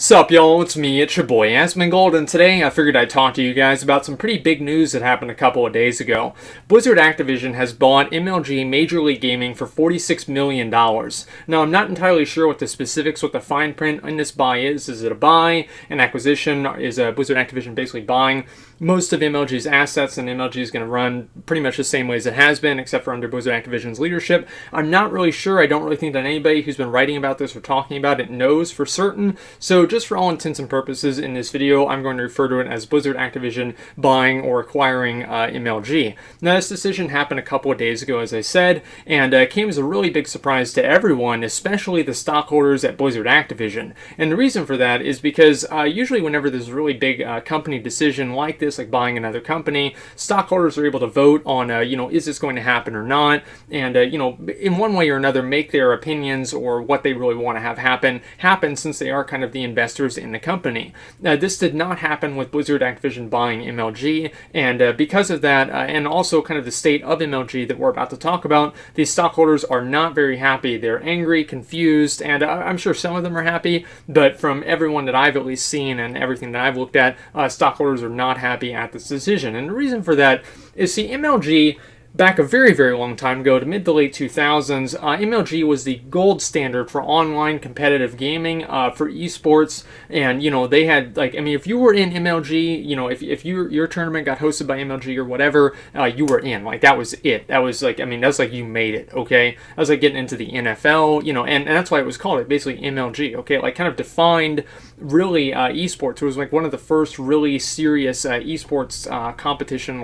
Sup y'all, it's me, it's your boy Asmongold, and today I figured I'd talk to you guys about some pretty big news that happened a couple of days ago. Blizzard-Activision has bought MLG Major League Gaming for $46 million. Now I'm not entirely sure what the specifics, what the fine print in this buy is. Is it a buy, an acquisition? Is Blizzard-Activision basically buying most of MLG's assets, and MLG is going to run pretty much the same way as it has been, except for under Blizzard-Activision's leadership? I'm not really sure. I don't really think that anybody who's been writing about this or talking about it knows for certain. So just for all intents and purposes in this video, I'm going to refer to it as Blizzard-Activision buying or acquiring MLG. Now this decision happened a couple of days ago, as I said, and came as a really big surprise to everyone, especially the stockholders at Blizzard-Activision. And the reason for that is because usually whenever there's a really big company decision like this, like buying another company, stockholders are able to vote on, is this going to happen or not, and, in one way or another make their opinions or what they really want to have happen since they are kind of the investors in the company. This did not happen with Blizzard-Activision buying MLG, and because of that, and also kind of the state of MLG that we're about to talk about, these stockholders are not very happy. They're angry, confused, and I'm sure some of them are happy, but from everyone that I've at least seen and everything that I've looked at, stockholders are not happy at this decision. And the reason for that is, see, MLG, back a very, very long time ago, to mid to late 2000s, MLG was the gold standard for online competitive gaming, for esports, and, they had, if you were in MLG, if your tournament got hosted by MLG or whatever, you were in. That was it. That was, that's like you made it, okay? That was like getting into the NFL, and that's why it was called, basically, MLG, okay? Kind of defined, really, esports. It was, one of the first really serious esports competition,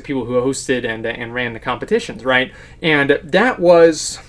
people who hosted and ran the competitions, right? And that was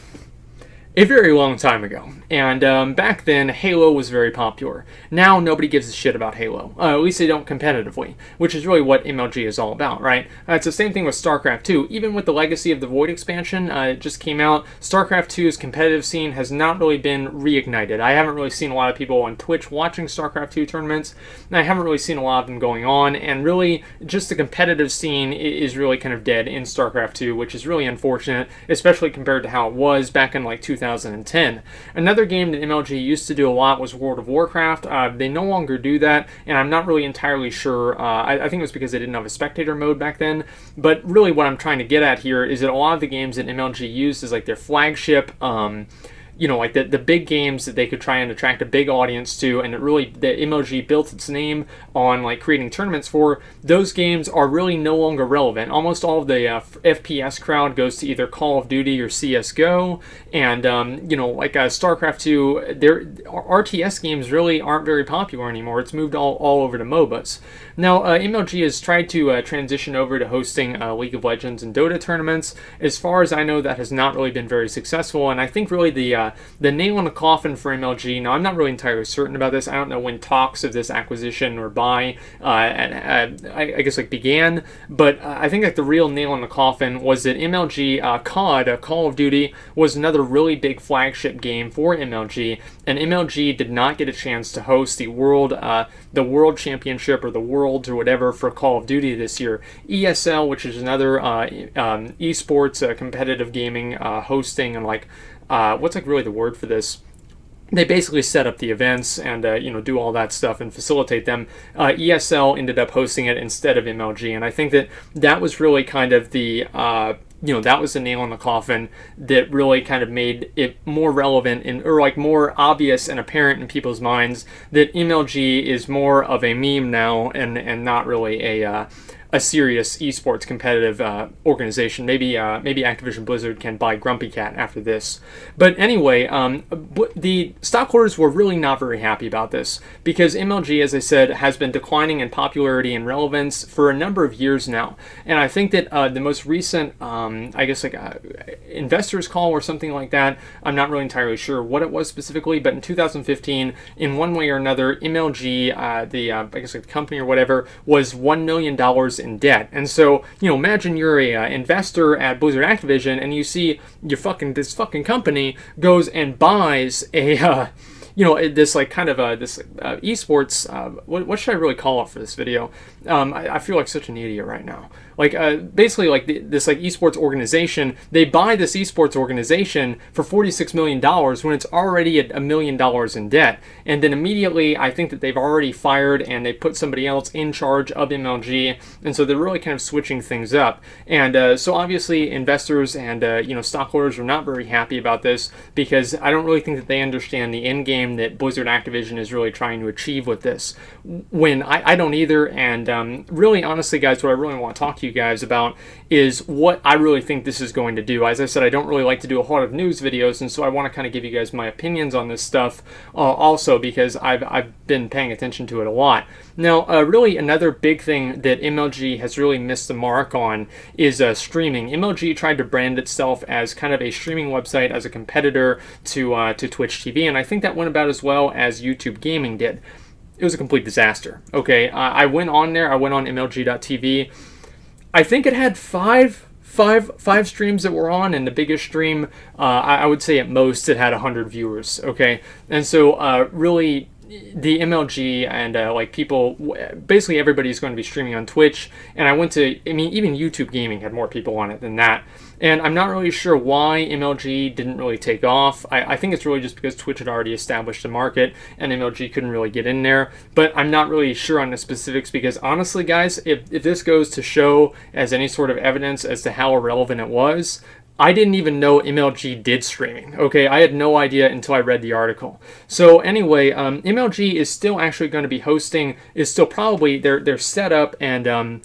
a very long time ago. And back then, Halo was very popular. Now, nobody gives a shit about Halo. At least they don't competitively, which is really what MLG is all about, right? It's the same thing with StarCraft 2. Even with the Legacy of the Void expansion, it just came out. StarCraft 2's competitive scene has not really been reignited. I haven't really seen a lot of people on Twitch watching StarCraft 2 tournaments, and I haven't really seen a lot of them going on, and really, just the competitive scene is really kind of dead in StarCraft 2, which is really unfortunate, especially compared to how it was back in, 2010. Another game that MLG used to do a lot was World of Warcraft. They no longer do that, and I'm not really entirely sure. I think it was because they didn't have a spectator mode back then, but really what I'm trying to get at here is that a lot of the games that MLG used as their flagship, the big games that they could try and attract a big audience to, and the MLG built its name on creating tournaments for, those games are really no longer relevant. Almost all of the FPS crowd goes to either Call of Duty or CSGO, and StarCraft 2, their RTS games really aren't very popular anymore. It's moved all over to MOBAs. Now, MLG has tried to transition over to hosting League of Legends and Dota tournaments. As far as I know, that has not really been very successful, and I think really the nail in the coffin for MLG, now I'm not really entirely certain about this, I don't know when talks of this acquisition or buy began, but I think the real nail in the coffin was that MLG COD, Call of Duty, was another really big flagship game for MLG, and MLG did not get a chance to host the World Championship or the Worlds or whatever for Call of Duty this year. ESL, which is another esports competitive gaming hosting, and what's really the word for this? They basically set up the events and do all that stuff and facilitate them. ESL ended up hosting it instead of MLG, and I think that was really kind of the that was the nail in the coffin that really kind of made it more relevant or more obvious and apparent in people's minds that MLG is more of a meme now and not really a serious esports competitive organization. Maybe Activision Blizzard can buy Grumpy Cat after this. But anyway, the stockholders were really not very happy about this because MLG, as I said, has been declining in popularity and relevance for a number of years now. And I think that the most recent, investors call or something like that, I'm not really entirely sure what it was specifically, but in 2015, in one way or another, MLG, the company or whatever, was $1 million in debt. And so, imagine you're a investor at Blizzard-Activision and you see this fucking company goes and buys a this like kind of this esports. What should I really call it for this video? I feel like such an idiot right now. Like basically like this like esports organization, they buy this esports organization for $46 million when it's already at $1 million in debt, and then immediately I think that they've already fired and they put somebody else in charge of MLG, and so they're really kind of switching things up. And so obviously investors and stockholders are not very happy about this, because I don't really think that they understand the end game that Blizzard-Activision is really trying to achieve with this. When I don't either, and really honestly guys, what I really want to talk to you guys about is what I really think this is going to do. As I said, I don't really like to do a lot of news videos, and so I want to kind of give you guys my opinions on this stuff also, because I've been paying attention to it a lot. Now, really another big thing that MLG has really missed the mark on is streaming. MLG tried to brand itself as kind of a streaming website, as a competitor to Twitch TV, and I think that went about as well as YouTube Gaming did. It was a complete disaster. Okay, I went on there. I went on MLG.tv. I think it had five streams that were on, and the biggest stream, I would say at most, it had 100 viewers. Okay, and so really, the MLG and like people, basically everybody's going to be streaming on Twitch. And I went to, even YouTube Gaming had more people on it than that. And I'm not really sure why MLG didn't really take off. I think it's really just because Twitch had already established the market and MLG couldn't really get in there. But I'm not really sure on the specifics, because honestly, guys, if this goes to show as any sort of evidence as to how irrelevant it was, I didn't even know MLG did streaming. Okay, I had no idea until I read the article. So anyway, MLG is still actually going to be hosting, is still probably, they're set up and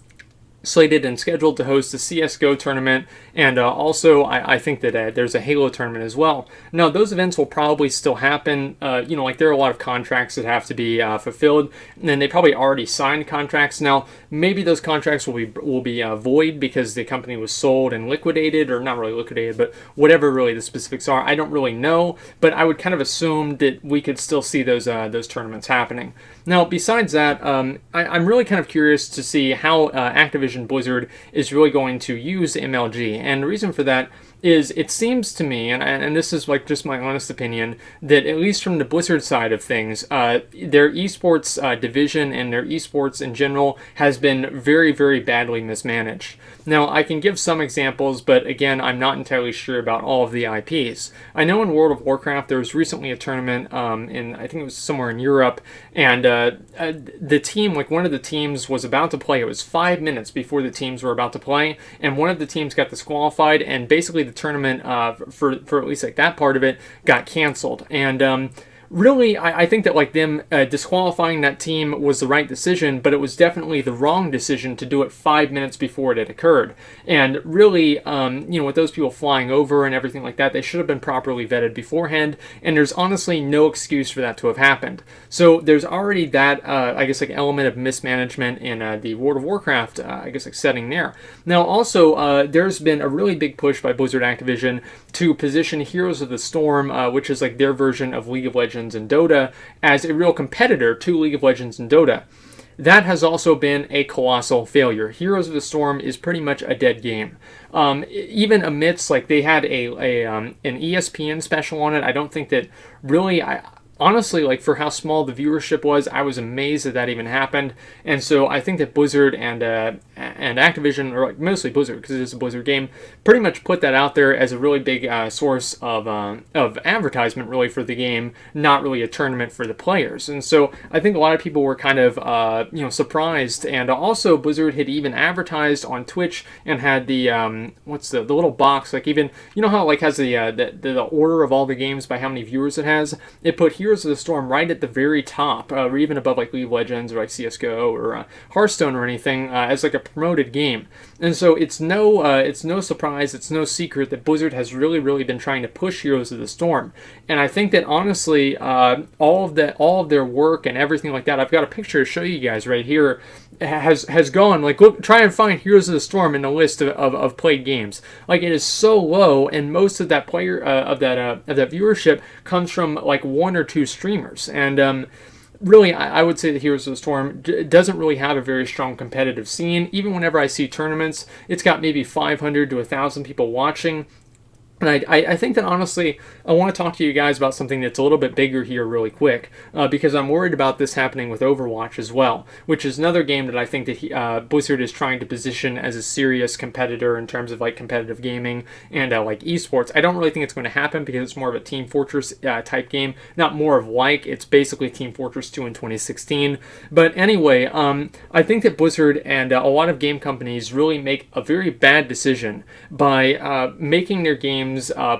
slated and scheduled to host the CSGO tournament, and also I think that there's a Halo tournament as well. Now, those events will probably still happen. Like there are a lot of contracts that have to be fulfilled, and then they probably already signed contracts. Now, maybe those contracts will be void because the company was sold and liquidated, or not really liquidated, but whatever really the specifics are, I don't really know. But I would kind of assume that we could still see those tournaments happening. Now, besides that, I'm really kind of curious to see how Activision Blizzard is really going to use MLG, and the reason for that is it seems to me, and this is like just my honest opinion, that at least from the Blizzard side of things, their esports division and their esports in general has been very, very badly mismanaged. Now, I can give some examples, but again, I'm not entirely sure about all of the IPs. I know in World of Warcraft there was recently a tournament I think it was somewhere in Europe, and the team, like one of the teams was about to play. It was 5 minutes before the teams were about to play, and one of the teams got disqualified, and basically the tournament for at least like that part of it got canceled. And really, I think that like them disqualifying that team was the right decision, but it was definitely the wrong decision to do it 5 minutes before it had occurred. And really, with those people flying over and everything like that, they should have been properly vetted beforehand, and there's honestly no excuse for that to have happened. So there's already that, I guess, like element of mismanagement in the World of Warcraft, I guess, like setting there. Now, also, there's been a really big push by Blizzard-Activision to position Heroes of the Storm, which is like their version of League of Legends and Dota, as a real competitor to League of Legends and Dota. That has also been a colossal failure. Heroes of the Storm is pretty much a dead game. Even amidst, like, they had an ESPN special on it, I don't think that really, honestly, like, for how small the viewership was, I was amazed that even happened. And so I think that Blizzard and Activision, or like mostly Blizzard, because it is a Blizzard game, pretty much put that out there as a really big source of advertisement, really, for the game, not really a tournament for the players. And so I think a lot of people were kind of surprised. And also Blizzard had even advertised on Twitch and had the the little box, like, even, how it like has the order of all the games by how many viewers it has. It put Heroes of the Storm right at the very top, or even above like League of Legends or like CSGO or Hearthstone or anything, as like a promoted game. And so it's no surprise, it's no secret that Blizzard has really, really been trying to push Heroes of the Storm. And I think that honestly, all of their work and everything like that, I've got a picture to show you guys right here, has gone, like, look, try and find Heroes of the Storm in the list of played games. Like, it is so low, and most of that of that viewership comes from like one or two streamers. And really, I would say that Heroes of the Storm doesn't really have a very strong competitive scene. Even whenever I see tournaments, it's got maybe 500 to 1,000 people watching. And I think that honestly, I want to talk to you guys about something that's a little bit bigger here really quick, because I'm worried about this happening with Overwatch as well, which is another game that I think that Blizzard is trying to position as a serious competitor in terms of like competitive gaming and like esports. I don't really think it's going to happen because it's more of a Team Fortress type game, not more of like, it's basically Team Fortress 2 in 2016. But anyway, I think that Blizzard and a lot of game companies really make a very bad decision by making their games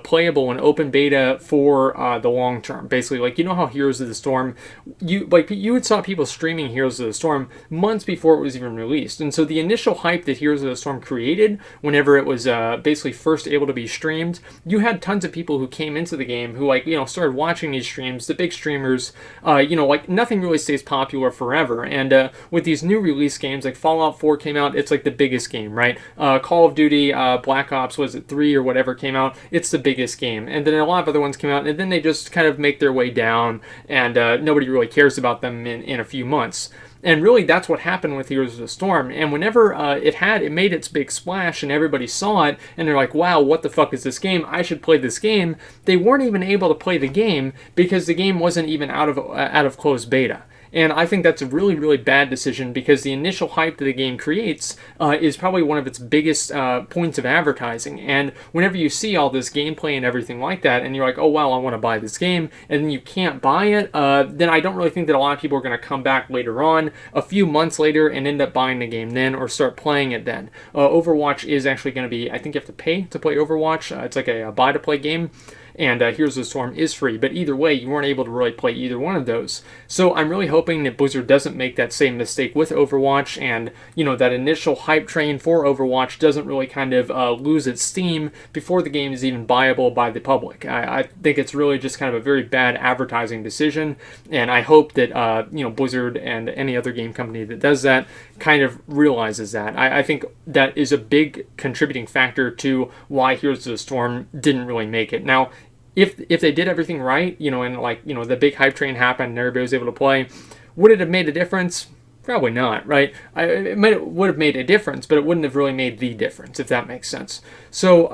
playable in open beta for the long term. Basically, like, you know how Heroes of the Storm, you would saw people streaming Heroes of the Storm months before it was even released, and so the initial hype that Heroes of the Storm created whenever it was basically first able to be streamed, you had tons of people who came into the game who, like, you know, started watching these streams, the big streamers. You know, like, nothing really stays popular forever, and with these new release games, like Fallout 4 came out, it's like the biggest game, right? Call of Duty, Black Ops, was it 3 or whatever came out, it's the biggest game. And then a lot of other ones came out, and then they just kind of make their way down, and nobody really cares about them in a few months. And really, that's what happened with Heroes of the Storm. And whenever it made its big splash and everybody saw it, and they're like, wow, what the fuck is this game? I should play this game. They weren't even able to play the game because the game wasn't even out of closed beta. And I think that's a really, really bad decision because the initial hype that the game creates is probably one of its biggest points of advertising. And whenever you see all this gameplay and everything like that, and you're like, oh, wow, I want to buy this game, and then you can't buy it, then I don't really think that a lot of people are going to come back later on, a few months later, and end up buying the game then or start playing it then. Overwatch is actually going to be, I think you have to pay to play Overwatch. It's like a buy-to-play game. And Heroes of the Storm is free, but either way, you weren't able to really play either one of those. So I'm really hoping that Blizzard doesn't make that same mistake with Overwatch, and, you know, that initial hype train for Overwatch doesn't really kind of lose its steam before the game is even buyable by the public. I think it's really just kind of a very bad advertising decision, and I hope that, you know, Blizzard and any other game company that does that kind of realizes that. I think that is a big contributing factor to why Heroes of the Storm didn't really make it. Now, if they did everything right, you know, and like, you know, the big hype train happened and everybody was able to play, would it have made a difference? Probably not, right? It would have made a difference, but it wouldn't have really made the difference, if that makes sense. So,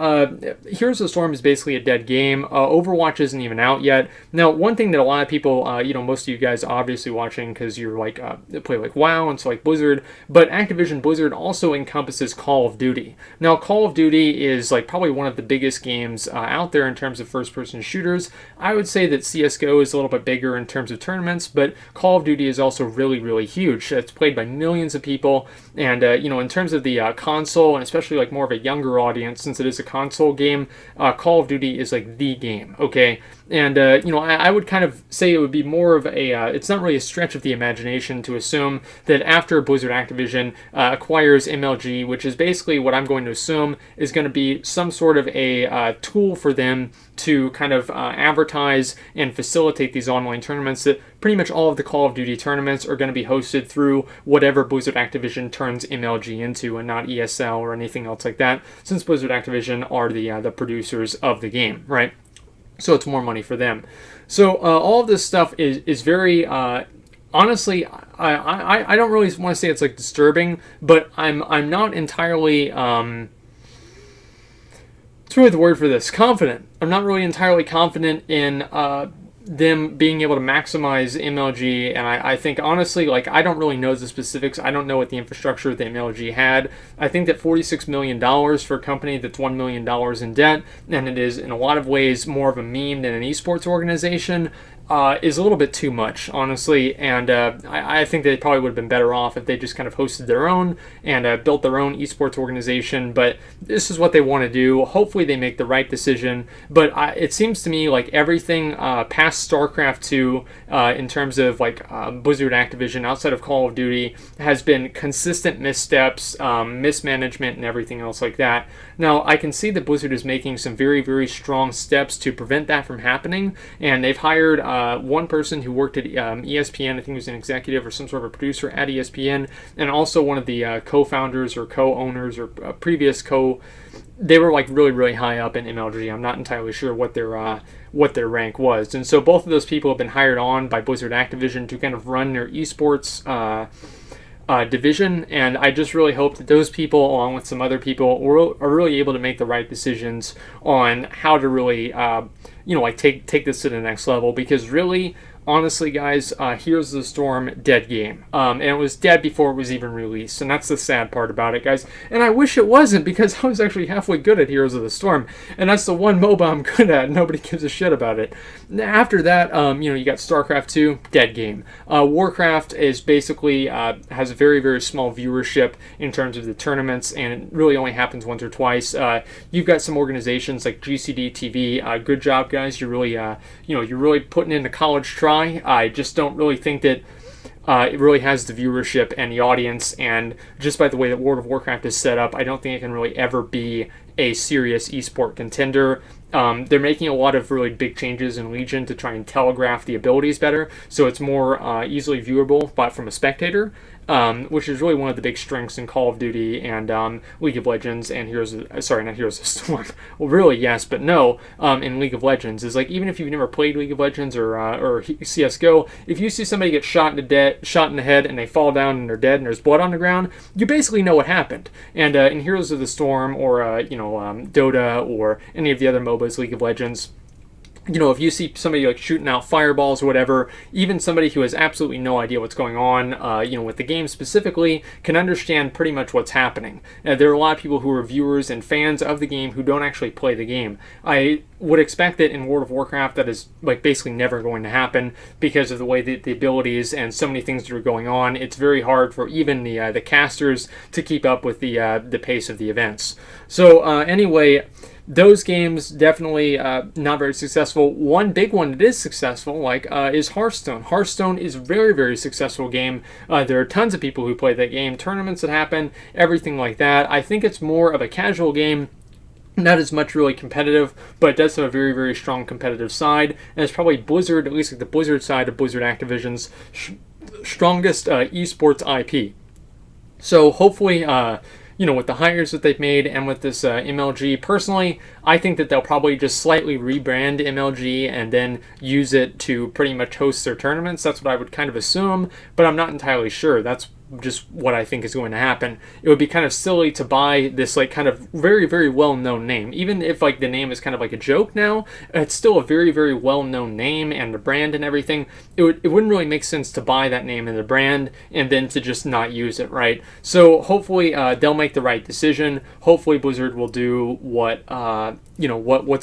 Heroes of the Storm is basically a dead game. Overwatch isn't even out yet. Now, one thing that a lot of people, you know, most of you guys obviously watching because you're like, play like WoW and so like Blizzard, but Activision Blizzard also encompasses Call of Duty. Now, Call of Duty is like probably one of the biggest games out there in terms of first-person shooters. I would say that CSGO is a little bit bigger in terms of tournaments, but Call of Duty is also really, really huge. It's played by millions of people, and you know, in terms of the console, and especially like more of a younger audience, since it is a console game, Call of Duty is like the game, okay? And you know, I would kind of say it would be more of a, it's not really a stretch of the imagination to assume that after Blizzard-Activision acquires MLG, which is basically what I'm going to assume is going to be some sort of a tool for them to kind of advertise and facilitate these online tournaments, that pretty much all of the Call of Duty tournaments are going to be hosted through whatever Blizzard-Activision turns MLG into, and not ESL or anything else like that, since Blizzard-Activision are the producers of the game, right? So it's more money for them. So all of this stuff is very, honestly, I don't really want to say it's like disturbing, but I'm not entirely, what's really the word for this? Confident. I'm not really entirely confident in them being able to maximize MLG, and I think honestly, like, I don't really know the specifics. I don't know what the infrastructure that MLG had. I think that $46 million for a company that's $1 million in debt, and it is in a lot of ways more of a meme than an esports organization, is a little bit too much, honestly, and I think they probably would have been better off if they just kind of hosted their own and built their own esports organization, but this is what they want to do. Hopefully they make the right decision, but it seems to me like everything past StarCraft 2 in terms of like Blizzard-Activision outside of Call of Duty has been consistent missteps, mismanagement, and everything else like that. Now, I can see that Blizzard is making some very, very strong steps to prevent that from happening, and they've hired one person who worked at ESPN, I think he was an executive or some sort of a producer at ESPN, and also one of the co-founders or co-owners or previous they were like really, really high up in MLG. I'm not entirely sure what their rank was. And so both of those people have been hired on by Blizzard-Activision to kind of run their esports division, and I just really hope that those people, along with some other people, are really able to make the right decisions on how to really, like take this to the next level. Because really, honestly, guys, Heroes of the Storm, dead game. And it was dead before it was even released, and that's the sad part about it, guys. And I wish it wasn't, because I was actually halfway good at Heroes of the Storm, and that's the one MOBA I'm good at. Nobody gives a shit about it. After that, you got StarCraft 2, dead game. Warcraft is basically has a very, very small viewership in terms of the tournaments, and it really only happens once or twice. You've got some organizations like GCD TV. Good job, guys. You're really, you're really putting in the college try. I just don't really think that it really has the viewership and the audience, and just by the way that World of Warcraft is set up, I don't think it can really ever be a serious esport contender. They're making a lot of really big changes in Legion to try and telegraph the abilities better, so it's more easily viewable from a spectator, which is really one of the big strengths in Call of Duty and League of Legends and not Heroes of Storm. Well, really, yes, but no. In League of Legends is like, even if you've never played League of Legends or CS:GO, if you see somebody get shot in the head and they fall down and they're dead and there's blood on the ground, you basically know what happened. And in Heroes of the Storm or Dota or any of the other MOBAs, League of Legends, if you see somebody like shooting out fireballs or whatever, even somebody who has absolutely no idea what's going on, with the game specifically, can understand pretty much what's happening. There are a lot of people who are viewers and fans of the game who don't actually play the game. I would expect that in World of Warcraft that is like basically never going to happen because of the way that the abilities and so many things that are going on. It's very hard for even the casters to keep up with the pace of the events. So anyway, those games definitely not very successful. One big one that is successful, is Hearthstone. Hearthstone is a very, very successful game. There are tons of people who play that game, tournaments that happen, everything like that. I think it's more of a casual game, not as much really competitive, but it does have a very, very strong competitive side, and it's probably Blizzard, at least like the Blizzard side of Blizzard-Activision's strongest esports IP. So hopefully, with the hires that they've made and with this MLG, personally, I think that they'll probably just slightly rebrand MLG and then use it to pretty much host their tournaments. That's what I would kind of assume, but I'm not entirely sure. That's just what I think is going to happen. It would be kind of silly to buy this kind of very, very well-known name. Even if the name is kind of like a joke now, it's still a very, very well-known name and the brand and everything. It wouldn't really make sense to buy that name and the brand and then to just not use it, right? So hopefully they'll make the right decision. Hopefully Blizzard will do what's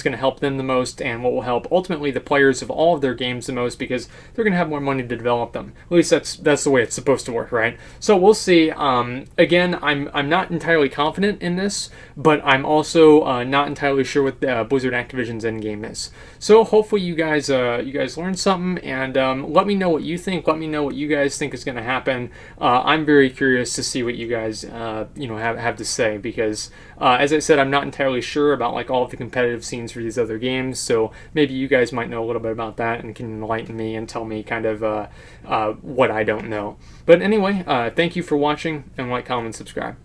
going to help them the most and what will help ultimately the players of all of their games the most, because they're going to have more money to develop them. At least that's the way it's supposed to work, right? So we'll see. Again, I'm not entirely confident in this, but I'm also not entirely sure what Blizzard-Activision's end game is. So hopefully you guys learned something, and let me know what you think. Let me know what you guys think is going to happen. I'm very curious to see what you guys have to say, because as I said, I'm not entirely sure about all of the competitive scenes for these other games. So maybe you guys might know a little bit about that and can enlighten me and tell me kind of what I don't know. But anyway, thank you for watching, and like, comment, subscribe.